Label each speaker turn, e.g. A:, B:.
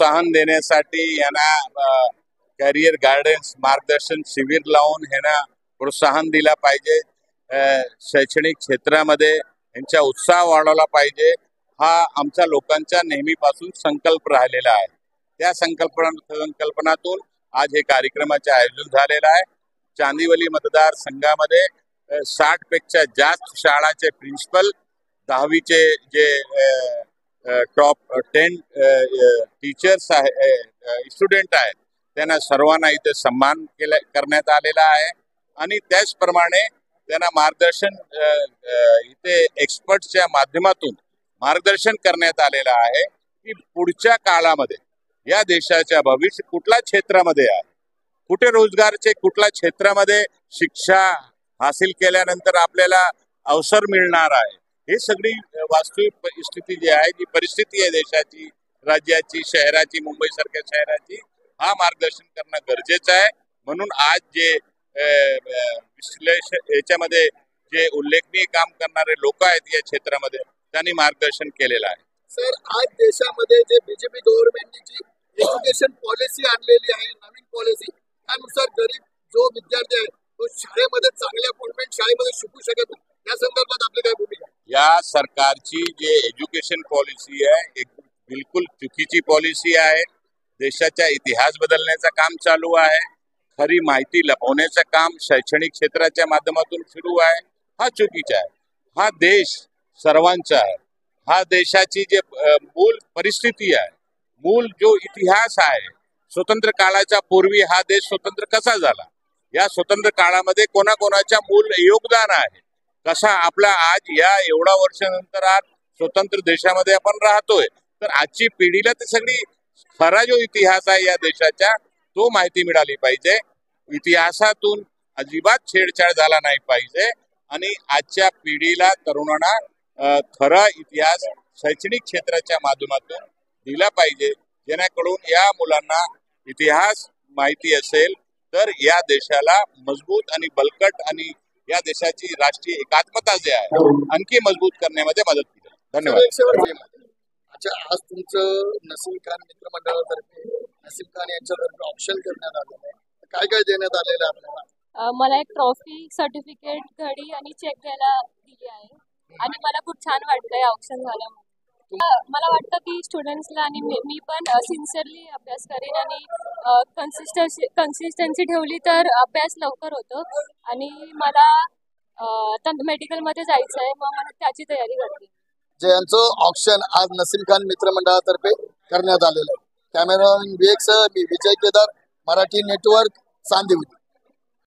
A: प्रोत्साहन देण्यासाठी यांना कॅरियर गायडन्स मार्गदर्शन शिबिर लावून यांना प्रोत्साहन दिला पाहिजे. शैक्षणिक क्षेत्रामध्ये यांचा उत्साह वाढवला पाहिजे. हा आमच्या लोकांचा नेहमीपासून संकल्प राहिलेला आहे. त्या संकल्पनातून आज हे कार्यक्रमाचे आयोजन झालेलं आहे. चांदिवली मतदारसंघामध्ये 60 पेक्षा जास्त शाळाचे प्रिन्सिपल, 10वीचे जे टॉप 10 टीचर्स स्टुडंट आहेत त्यांना सर्वांना इथे सन्मान करण्यात आलेला आहे. आणि त्याचप्रमाणे त्यांना मार्गदर्शन इथे एक्सपर्टच्या माध्यमातून मार्गदर्शन करण्यात आलेलं आहे की पुढच्या काळामध्ये या देशाच्या भविष्य कुठल्या क्षेत्रामध्ये आहे, कुठे रोजगारचे कुठल्या क्षेत्रामध्ये शिक्षा हासिल केल्यानंतर आपल्याला अवसर मिळणार आहे, हे सगळी वास्तविक स्थिती जी आहे, जी परिस्थिती आहे देशाची, राज्याची, शहराची, मुंबई सारख्या शहराची, हा मार्गदर्शन करणं गरजेचं आहे. म्हणून आज जे विश्लेषण याच्यामध्ये जे उल्लेखनीय काम करणारे लोक आहेत या क्षेत्रामध्ये त्यांनी मार्गदर्शन केलेलं आहे.
B: सर, आज देशामध्ये जे बीजेपी गव्हर्नमेंटनी जी एज्युकेशन पॉलिसी आणलेली आहे, नवीन पॉलिसी, त्यानुसार गरीब जो विद्यार्थी आहे तो शाळेमध्ये चांगल्या कॉन्व्हेंट शाळेमध्ये शिकू शकत नाही, या संदर्भात आपली काय भूमिका?
A: या सरकारची जे एज्युकेशन पॉलिसी आहे एक बिलकुल चुकीची पॉलिसी आहे. देशाचा इतिहास बदलण्याचं काम चालू आहे. खरी माहिती लपवण्याचं काम शैक्षणिक क्षेत्राच्या माध्यमातून सुरू आहे. हा चुकीचा आहे. हा देश सर्वांचा आहे. हा देशाची जे मूल परिस्थिती आहे, मूल जो इतिहास आहे, स्वतंत्र काळाच्या पूर्वी हा देश स्वतंत्र कसा झाला, या स्वतंत्र काळामध्ये कोणाकोणाच्या मूल योगदान आहे, कसा आपला आज या एवढा वर्षानंतर आज स्वतंत्र देशामध्ये आपण राहतोय, तर आजची पिढीला ते सगळी खरा जो इतिहास आहे या देशाचा तो माहिती मिळाली पाहिजे. इतिहासातून अजिबात छेडछाड झाला नाही पाहिजे आणि आजच्या पिढीला तरुणांना खरा इतिहास शैक्षणिक क्षेत्राच्या माध्यमातून दिला पाहिजे, जेणेकरून या मुलांना इतिहास माहिती असेल तर या देशाला मजबूत आणि बळकट आणि या देशाची राष्ट्रीय एकात्मता जे आहे आणखी मजबूत करण्यामध्ये मदत केली.
B: धन्यवाद. अच्छा, आज तुमचं नसीम खान मित्रमंडळातर्फे नसीम खान यांच्यातर्फे ऑप्शन करण्यात आलेलं आहे. काय काय देण्यात आलेलं आहे आपल्याला?
C: मला एक ट्रॉफी, सर्टिफिकेट, घडी आणि चेक द्यायला दिली आहे आणि मला खूप छान वाटतंय ऑप्शन झाल्यामुळे. मला वाटतं की स्टुडंट्सला आणि मी पण सिन्सिअरली अभ्यास करेन आणि कन्सिस्टन्सी ठेवली तर अभ्यास लवकर होतो. आणि मला मेडिकलमध्ये जायचं आहे, मग मला त्याची तयारी करते.
B: ज्यांचं ऑप्शन आज नसीम खान मित्रमंडळातर्फे करण्यात आलेलं आहे. कॅमेरामॅन विवेक सह मी विजय केदार, मराठी नेटवर्क, चांदिवली.